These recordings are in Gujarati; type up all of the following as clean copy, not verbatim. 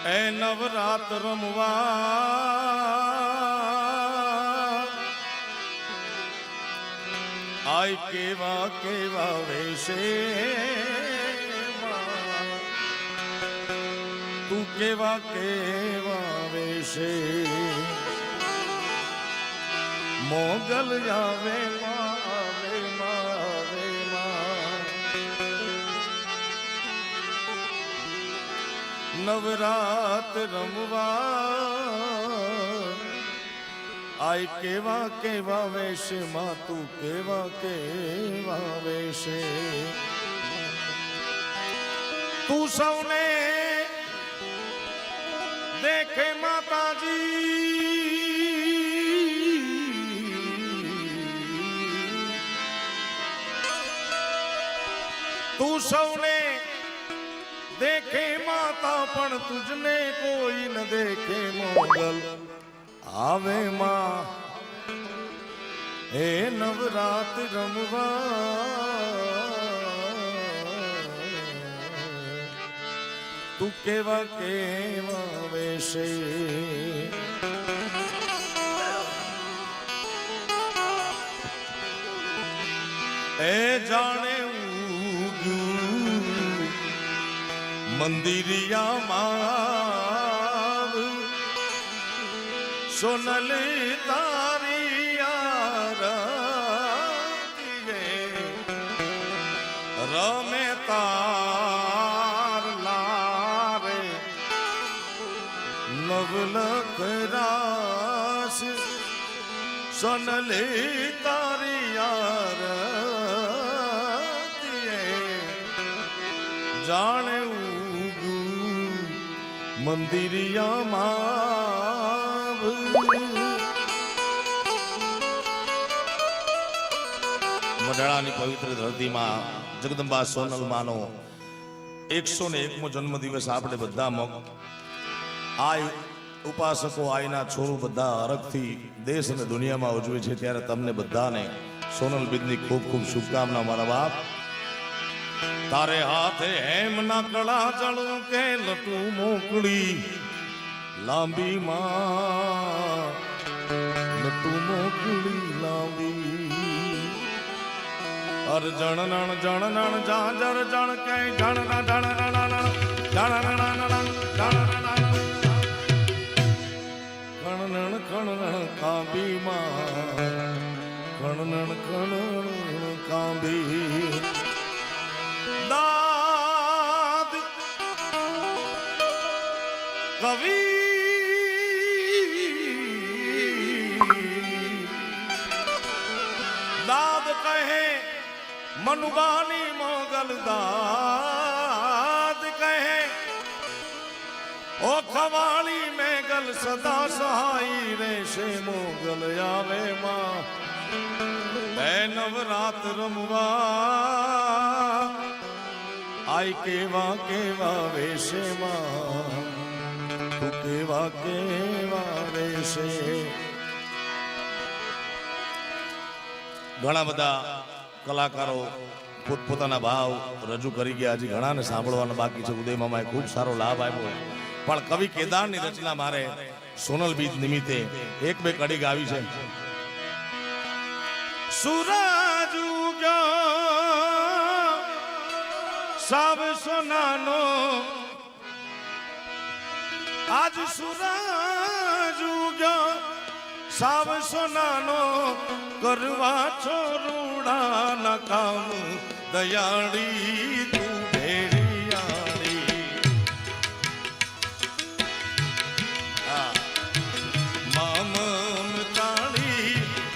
એ નવરાત રમવા આય કેવા કેવા વેશે તું કેવા કેવા વેશે મોગલ આવે માવે માવે નવરાત રમવા આય કેવા કેવા વેશે માં તું કેવા કેવા વેશે તું સૌને દેખે માતાજી તું સૌને દેખે માતા પણ તુજને કોઈ ન દેખે મોગલ આવે માં હે નવરાત રમવા તું કેવા કેવા વેશે એ જાણે મંદિરિયામાં સોનલ તારી રમે તાર લારે નવલખ રાસ સોનલ તારી જાણે મંદિરિયામાં મઢડાની પવિત્ર ધરતીમાં જગદંબા સોનલ માનો 101મો જન્મદિવસ આપણે બધા આ ઉપાસકો આયના છોરું બધા હરખથી દેશ અને દુનિયામાં ઉજવે છે ત્યારે તમને બધાને સોનલ બીજની ખૂબ ખૂબ શુભકામના મારા બાપ તારે હાથે હેમ ના કળા જળું કે લટું મોકળી લાંબી માં લટું મોકળી લાંબી અર જણનણ જાજર જણ કે જણના જણનણ કણનણ કણનણ કાંબી માં કણનણ કણનણ કાંબી દાદ કવિ દાદ કહે મનુબાની મોગલ દાદ કહે ઓ ખવાળી મેગલ સદા સહાઈ રહેશે મોગલ આવે માં એ નવરાત રમવા આય કેવા કેવા વેશે માં તું કેવા કેવા વેશે ઘણા બધા કલાકારો પોતપોતાના ભાવ રજૂ કરી ગયા હજી ઘણાને સાંભળવાના બાકી છે ઉદય મામાએ ખૂબ સારો લાભ આપ્યો પણ કવિ કેદારની રચના મારે સોનલ બીજ નિમિત્તે એક બે કડી ગાવી છે સૂરજ ઉગ્યો સાબ સોનાનો આજ સૂરજ ઉગ્યો સાબ સોનાનો કરવા છોરુડા ના કામ દયાળી તું ભેરિયાળી મામમ તાળી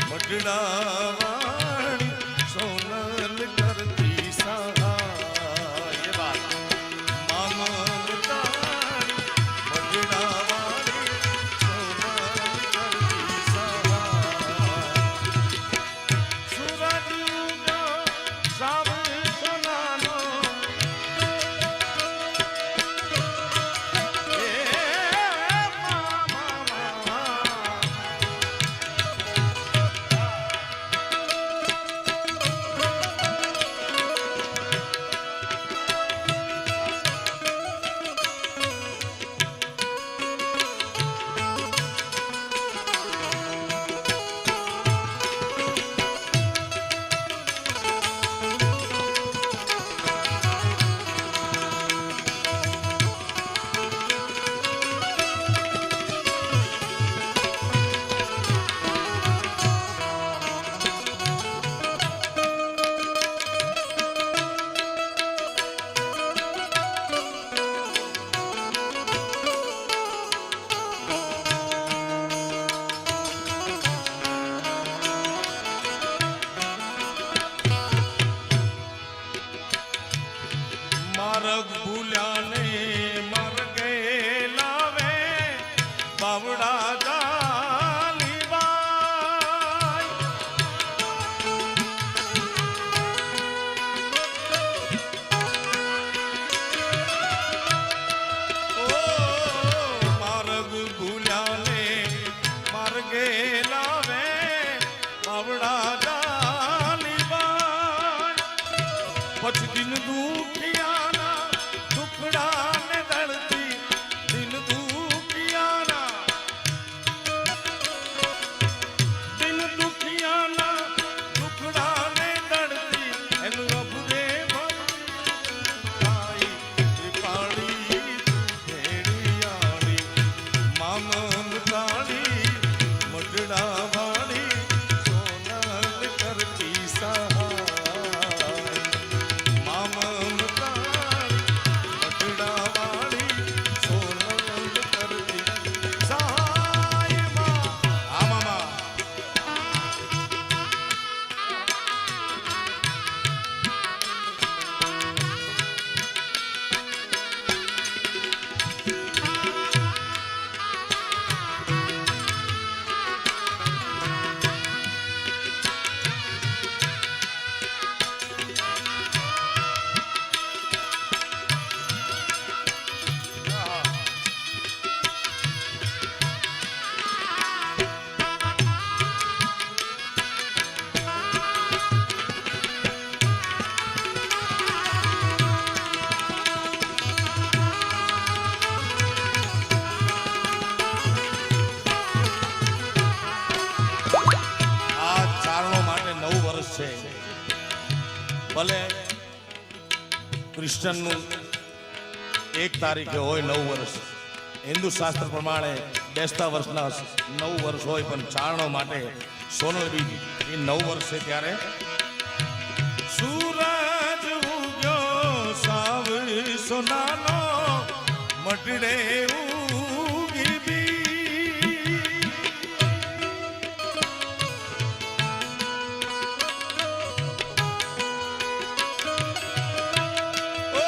મટડાવાળી સોનલ કરતી સહાય મામમ તાળી મટડાવાળી સોનલ કરતી સહાય સૂરજ ઉગ્યો સાબ સોનાનો ભલે ક્રિશ્ચનનું 1 તારીખે હોય 9 વર્ષ, હિન્દુ શાસ્ત્ર પ્રમાણે બેસતા વર્ષના 9 વર્ષ હોય, પણ ચારણો માટે સોનલ બીજ એ 9 વર્ષ છે. ત્યારે સૂરજ ઉગ્યો સાવ સોનાનો મટડે ઉગી બી, ઓ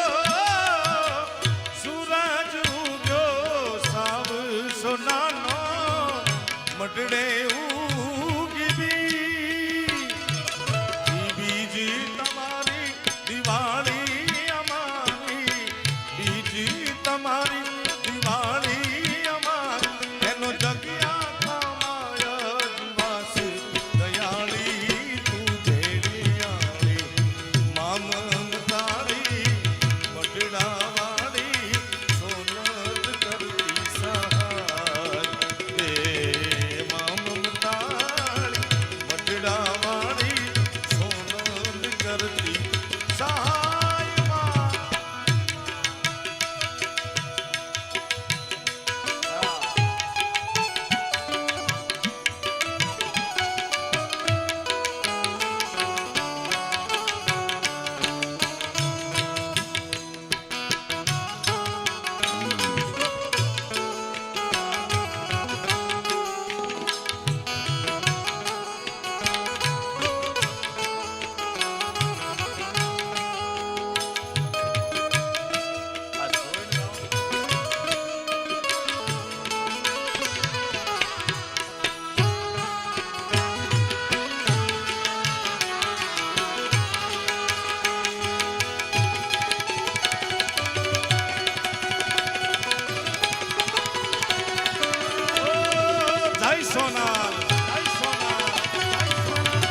સૂરજ ઉગ્યો સાવ સોનાનો મટડે ઉગી બી, બીજી તમારી દિવાળી અમારી, બીજી તમારી દિવાળી અમારી, એનો જગ્યા થમાય દિવસ દયાળી તું ભેડિયાળી, મામન તાળી મટડાવાળી સોનલ કરતી સહાય, એ મામન તાળી મટડાવાળી સોનલ કરતી સહાય. જય સોનાલ, જય સોનાલ, જય સોનાલ.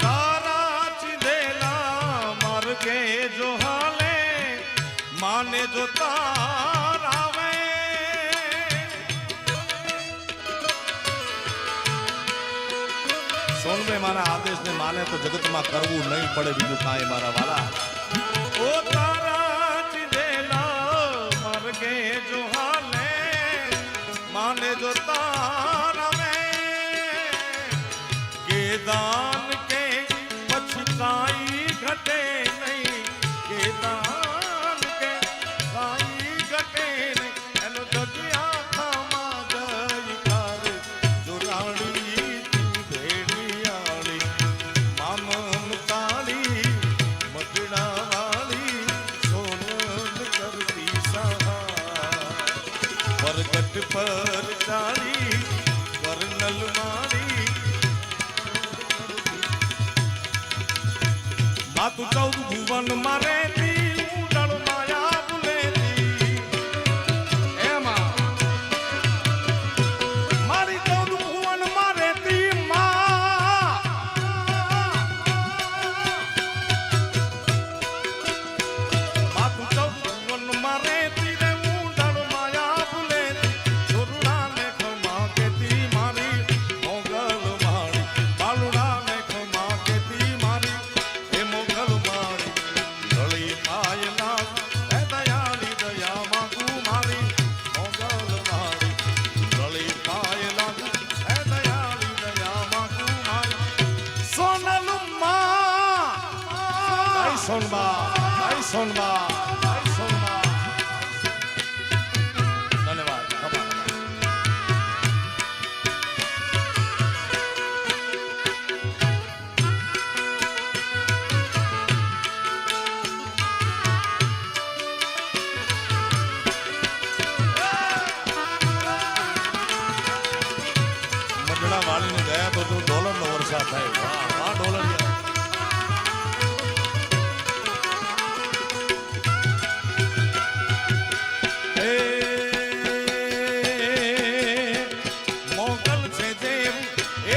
તારા ચીંધેલા માર્ગે જો હાલે, માને જો તાર આવે, સોનભાઈ મારા આદેશને માને તો જગતમાં કરવું નહીં પડે બીજું કાંઈ મારા વાલા. ઓ તારા ચીંધેલા માર્ગે જો હાલે, માને જો તાર આવે, કે દાન કે પછી કાંઈ ઘટે નહીં, કે દાન કે કાંઈ ઘટે નહીં, એનો જગ્યા થમા જયકાર જોરાણી તું ભેડિયાળી, મામન તાળી મટડાવાળી સોનલ કરતી સહાય, પરગટ પર ચાળી કર્નલ માળી, માતું 14 ભુવન મારે ઉડળ માયા ભૂલેતી, એમાં મારી 14 ભુવન મારે માં, માતું 14 ભુવન મારે રે ઉડળ માયા ભૂલેતી, છોરુડાને ખમા કેતી મારી મોગલ માળી, બાલુડાને ખમા કેતી મારી એ મોગલ માળી, ગળી પાય લાગ એ દયાળી દયા માંગુ મારી મોગલ માળી, ગળી પાય લાગ એ દયાળી દયા માંગુ મારી સોનલ માં. જય સોનબા, જય સોનબા, જય સોનબા. ધન્યવાદ. ખમા. મટડા વાળીને ગયા તો ડોલરનો વરસાદ થાય. વાહ વાહ ડોલરિયા. મોગલ છે દેવ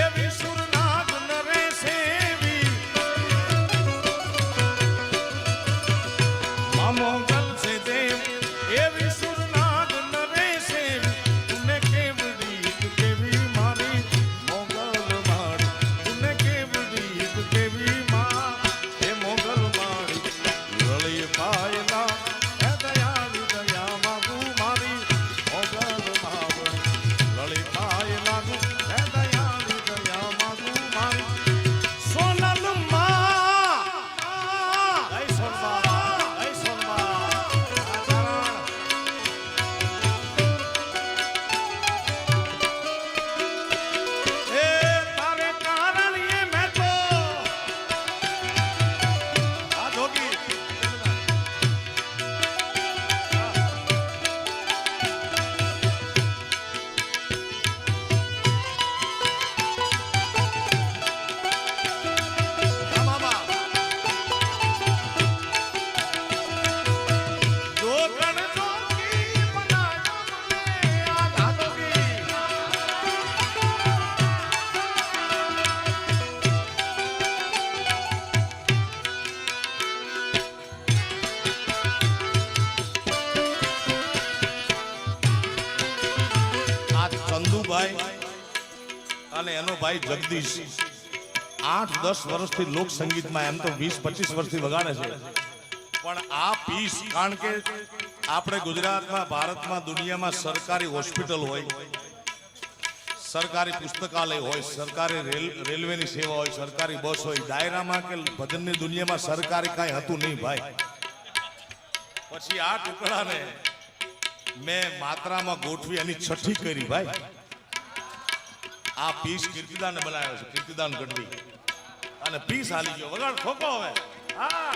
એવી સુરનાગ નરે સેવી, મોગલ છે દેવ એવી સુરનાગ નરે સેવી, તુને કેવડી કેવી મારી અને એનો ભાઈ જગદીશ 8-10 વર્ષથી લોક સંગીતમાં એમ તો 20-25 વર્ષથી વગાડે છે પણ આ પીસ કારણ કે આપણે ગુજરાતમાં ભારતમાં દુનિયામાં સરકારી હોસ્પિટલ હોય સરકારી પુસ્તકાલય હોય સરકારી રેલવેની સેવા હોય સરકારી બસ હોય દાયરામાં કે ભજનની દુનિયામાં સરકારી કાંઈ હતું નહીં ભાઈ પછી આ ટુકડાને મેં માત્રામાં ગોઠવી એની છઠ્ઠી કરી ભાઈ આ પીસ કીર્તિદાને બનાવ્યો છે કીર્તિદાન ગઢવી અને પીસ હાલી ગયો વગાડ ઠોકો હવે હા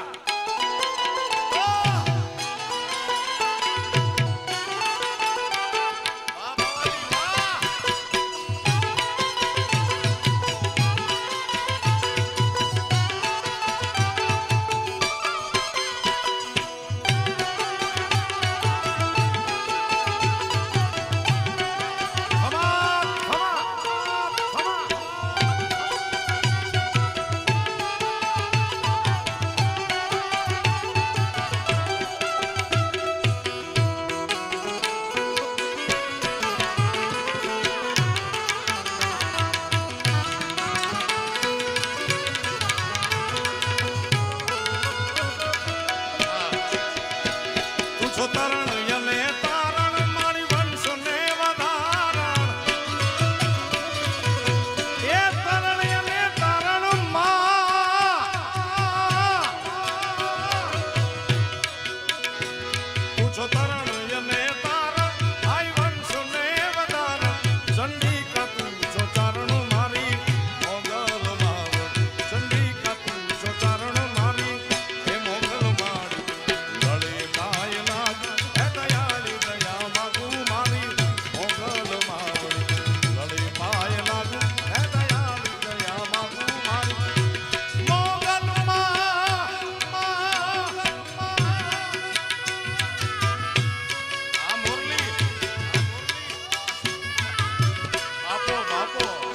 આપો